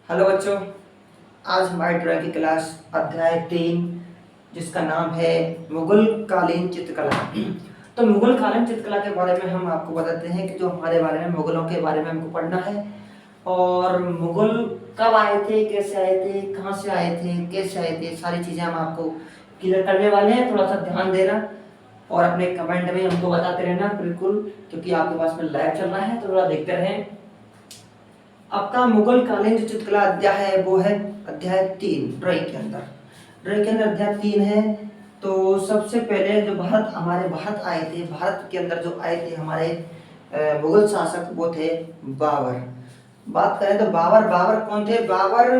Hello बच्चों, आज हमारी ड्राइंग की क्लास अध्याय 3 जिसका नाम है मुगल कालीन चित्रकला। तो मुगल कालीन चित्रकला के बारे में हम आपको बताते हैं कि जो हमारे बारे में मुगलों के बारे में हमको पढ़ना है और मुगल कब आए थे, कैसे आए थे, कहाँ से आए थे, कैसे आए थे, सारी चीज़ें हम आपको क्लियर करने वाले हैं। थोड़ा सा ध्यान देना और अपने कमेंट में हमको बताते रहना बिल्कुल, क्योंकि आपके पास में लाइव चल रहा है तो थोड़ा देखते रहें। आपका मुगल कालीन जो चित्रकला अध्याय है वो है अध्याय 3 ड्राइंग के अंदर। अध्याय 3 है। तो सबसे पहले जो हमारे भारत आए थे, भारत के अंदर जो आए थे हमारे मुगल शासक वो थे बाबर। बात करें तो बाबर बाबर कौन थे? बाबर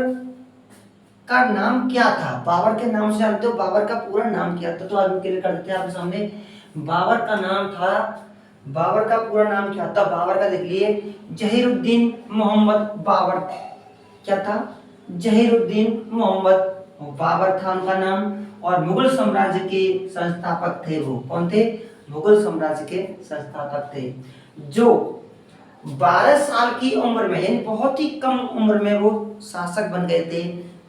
का नाम क्या था? बाबर के नाम से जानते हो? बाबर का पूरा नाम क्या था? तो आज क्लियर कर देते हैं आपके सामने। बाबर का नाम था, बाबर का पूरा नाम क्या था? बाबर का देख लिए, जहीरुद्दीन मोहम्मद बाबर। क्या था? जहीरुद्दीन मोहम्मद बाबर था उनका नाम। और मुगल साम्राज्य के संस्थापक थे। वो कौन थे? मुगल साम्राज्य के संस्थापक थे, जो 12 साल की उम्र में, यानी बहुत ही कम उम्र में वो शासक बन गए थे,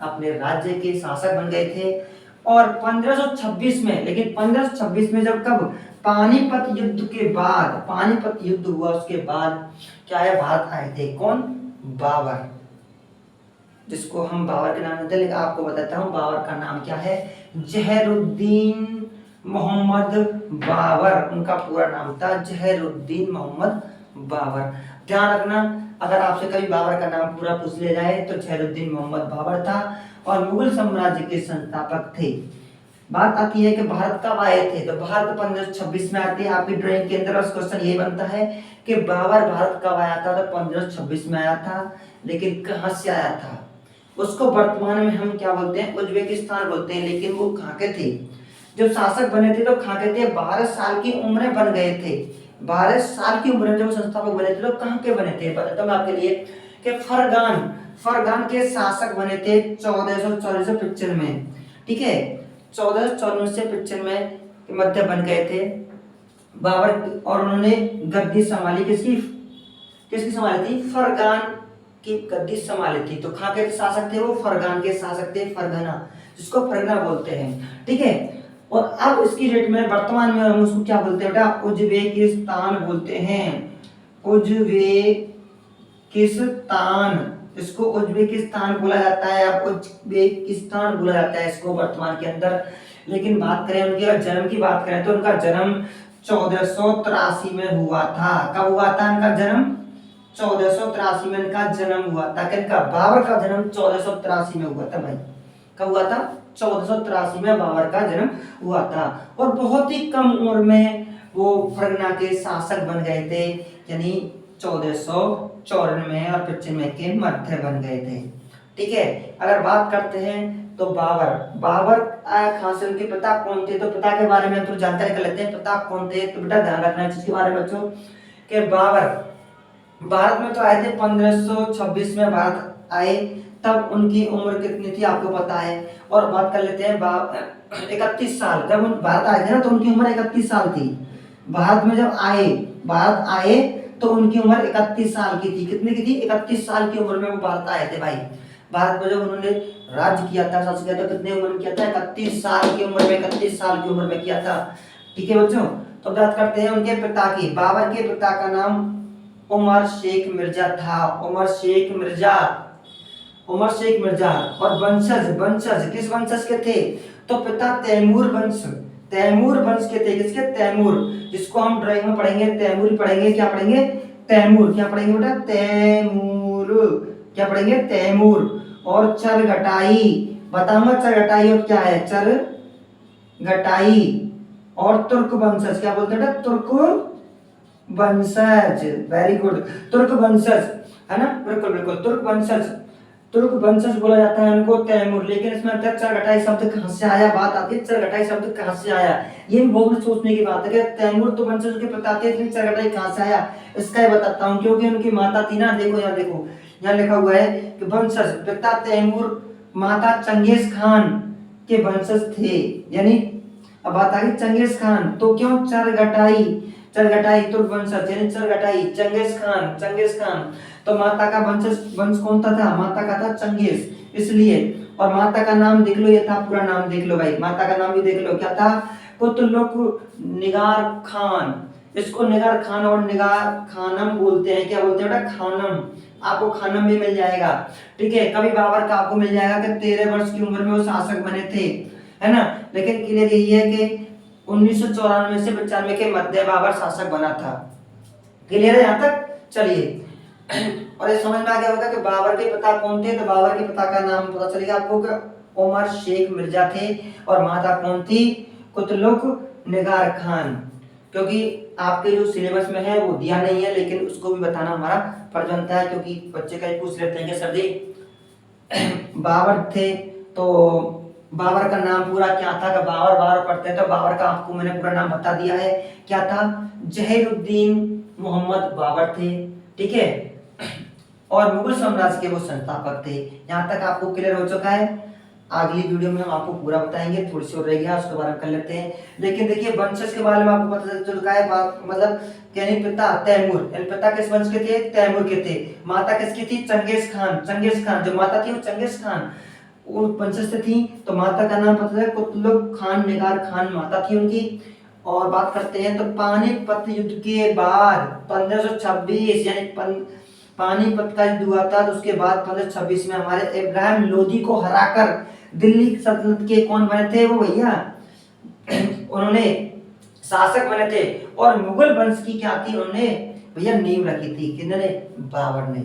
अपने राज्य के शासक बन गए थे। और 1526 में, लेकिन 1526 में जब कब पानीपत युद्ध के बाद, पानीपत युद्ध हुआ उसके बाद क्या है, भारत आए थे। कौन? बाबर, जिसको हम बाबर के नाम देते हैं, लेकिन आपको बताता हूँ बाबर का नाम क्या है। जहरुद्दीन मोहम्मद बाबर उनका पूरा नाम था, जहरुद्दीन मोहम्मद बाबर। ध्यान रखना, अगर आपसे कभी बाबर का नाम पूरा पूछ लिया जाए तो जहरुद्दीन मोहम्मद बाबर था और मुगल साम्राज्य के संस्थापक थे। बात आती है कि भारत कब आए थे, तो भारत 1526 में आते हैं। आपकी ड्राइंग के अंदर क्वेश्चन ये बनता है कि बाबर भारत कब आया था, तो 1526 में आया था, लेकिन कहां से आया था? उसको वर्तमान में हम क्या बोलते हैं? उज्बेकिस्तान बोलते हैं। लेकिन वो कहाँ के थे? जब शासक बने थे तो कहाँ के थे? 12 साल की उम्र में बन गए थे। 12 साल की उम्र में जब संस्थापक बने थे तो कहाँ के बने थे? बताता हूँ आपके लिए कि फरगान, फरगान के शासक बने थे 1494 में। ठीक है, 1494 के मध्य बन गए थे बाबर। और उन्होंने गद्दी संभाली, किसकी किसकी संभाली थी? फरगान की गद्दी संभाली थी। तो कहाँ के शासक थे वो? फरगान के शासक थे, फरगना, जिसको फरगना बोलते हैं। ठीक है, और अब इसकी डेट में वर्तमान में हम उसको क्या बोलते हैं बेटा? उज्बेकिस्तान बोलते हैं, उज्बेकिस्तान। इसको उज्बेकिस्तान बोला जाता है, अब उज्बेकिस्तान बोला जाता है इसको वर्तमान के अंदर। लेकिन बात करें उनके जन्म की, बात करें तो उनका जन्म 1483 में हुआ था। कब हुआ था इनका जन्म? 1483 में इनका जन्म हुआ था। किनका? बाबर का जन्म 1483 में हुआ था भाई। कब हुआ था? 1483 में बाबर का जन्म हुआ था। और बहुत ही कम उम्र में वो फरगना के शासक बन गए थे, यानी 1494 और 95 के मध्य बन गए थे। ठीक है, अगर बात करते हैं तो बाबर, बाबर खान से उनके पिता कौन थे? तो पिता के बारे में तो जानकारी कर लेते हैं, पिता कौन थे। तो बेटा ध्यान रखना है इसके बारे में बच्चों कि बाबर भारत में तो आए थे 1526 में भारत आए, तब उनकी उम्र कितनी थी आपको पता है। और बात कर लेते हैं 31 साल, जब उन भारत आए थे ना तो उनकी उम्र 31 साल थी। भारत में जब आए, भारत आए तो उनकी उम्र 31 साल की थी। कितने की थी? 31 साल की उम्र में वो भारत आए थे भाई। भारत में जब उन्होंने राज्य किया था, शासन किया था, कितने उम्र में किया था? 31 साल की उम्र में, 31 साल की उम्र में किया था। ठीक है बच्चों, तो बात करते हैं उनके पिता की। बाबर के पिता का नाम उमर शेख मिर्जा था, उमर शेख मिर्जा, उमर शेख मिर्जा। और वंशज, वंशज किस वंशज के थे? तो पिता तैमूर वंश, तैमूर वंश के थे। किसके? तैमूर, जिसको हम ड्राइंग में पढ़ेंगे तैमूर पढ़ेंगे। क्या पढ़ेंगे? तैमूर। क्या पढ़ेंगे बेटा? तैमूर। क्या पढ़ेंगे? तैमूर। और चरगटाई, बताऊंगा चरगटाई और क्या है? चरगटाई। और तुर्क वंशज, क्या बोलते हैं? तुर्क वंशज, वेरी गुड, तुर्क वंशज, है ना? बिल्कुल बिल्कुल, तुर्क वंशज, तुर्क वंशज बोला जाता है उनको तैमूर। लेकिन इसमें चरगटाई शब्द कहां से आया? बात आती है चरगटाई शब्द कहां से आया, ये भी बहुत सोचने की बात है कि तैमूर तो वंशज के प्रताप थे, लेकिन चरगटाई कहां से आया? इसका ही बताता हूं, क्योंकि उनकी माता थी ना, देखो यहाँ, देखो यहाँ लिखा हुआ है कि वंशज, पिता तैमूर, माता चंगेज खान के वंशज थे। यानी अब बात आ गई चंगेज खान, तो क्यों चरगटाई? चरगटाई तुर्कवंशज यानी चरगटाई, चंगेज खान। तो माता का वंश कौन था? माता का था चंगेज, इसलिए। और माता का नाम देख लो, ये था पूरा नाम देख लो भाई, माता का नाम भी देख लो, क्या था? कुतलुक निगार खान। इसको निगार खान और निगार खानम बोलते हैं। क्या बोलते हैं बेटा? खानम। आपको खानम भी मिल जाएगा, ठीक है। कभी बाबर का आपको मिल जाएगा कि 13 वर्ष की उम्र में वो शासक बने थे, है ना। लेकिन क्लियर यही है कि 1994 से 95 के मध्य बाबर शासक बना था। क्लियर है यहाँ तक? चलिए और ये समझ में आ गया होगा कि बाबर के पिता कौन थे। तो बाबर के पिता का नाम पता चलेगा आपको कि उमर शेख मिर्जा थे, और माता कौन थी? कुतलुक निगार खान। क्योंकि आपके जो सिलेबस में है वो दिया नहीं है, लेकिन उसको भी बताना हमारा फर्ज बनता है, क्योंकि बच्चे कहीं पूछ लेते हैं कि सर जी बाबर थे तो बाबर का नाम पूरा क्या था? कि बाबर बाबर पढ़ते हैं तो बाबर का आपको मैंने पूरा नाम बता दिया है, क्या था? जहीरुद्दीन मोहम्मद बाबर थे, ठीक है। और मुगल साम्राज्य के वो संस्थापक थे। यहाँ तक आपको क्लियर हो चुका है। अगली वीडियो में हम आपको पूरा बताएंगे, थोड़ी सी और रह गया उसके बारे में कर लेते हैं। लेकिन देखिए वंशज के बारे में आपको पता चल चुका है, मतलब यानी पिता तैमूर, यानी पिता किस वंश के थे? तैमूर के थे। माता किसकी थी? Genghis Khan. जो माता थी वो चंगेज खान वो वंशज से थी। तो माता का नाम पता है? कुतलुक खान निगार खान माता थी उनकी। और बात करते हैं तो पानीपत युद्ध के बाद 1526 यानी पानीपत का युद्ध हुआ था, तो उसके बाद 1526 में हमारे इब्राहिम लोदी को हराकर दिल्ली सल्तनत के कौन बने थे? वो भैया उन्होंने शासक बने थे। और मुगल वंश की क्या थी? उन्होंने भैया नींव रखी थी। किन्होंने? बाबर ने।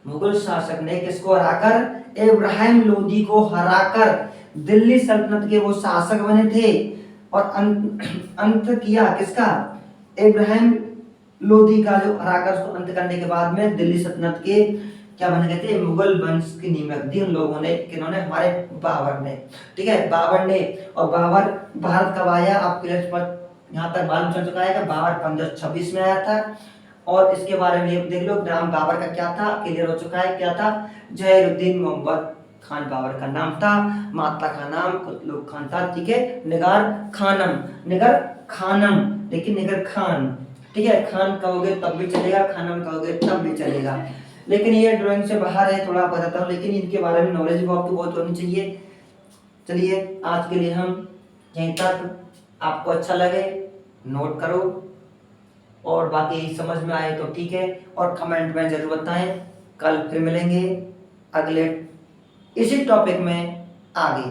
मुगल शासक ने किसको हराकर? इब्राहिम लोदी को हराकर दिल्ली सल्तनत के वो शासक बने थे। और अंत किया किसका? इब्राहिम लोदी का, जो हराकर उसको अंत करने के बाद में दिल्ली सल्तनत के क्या बन गए थे? मुगल वंश की नींव रख दी उन लोगों ने। किन्होंने? हमारे बाबर ने, ठीक है, बाबर ने। और बाबर भारत कब आया? आपके यहाँ तक मालूम चल चुका है कि बाबर 1526 में आया था। और इसके बारे में देख लो, नाम बाबर का क्या था? क्लियर हो चुका है, क्या था? जहीरुद्दीन मोहम्मद खान बाबर का नाम था। माता का नाम कुतलुक खान था, ठीक है। निगर खानम, लेकिन निगर खान, ठीक है। खान कहोगे तब भी चलेगा, खानम कहोगे तब भी चलेगा। लेकिन ये ड्राइंग से बाहर है, थोड़ा बताता हूँ, लेकिन इनके बारे में नॉलेज भी आपको बहुत होनी चाहिए। चलिए आज के लिए हम यहीं तक। आपको अच्छा लगे नोट करो, और बाकी समझ में आए तो ठीक है, और कमेंट में जरूर बताएं। कल फिर मिलेंगे अगले इसी टॉपिक में आगे।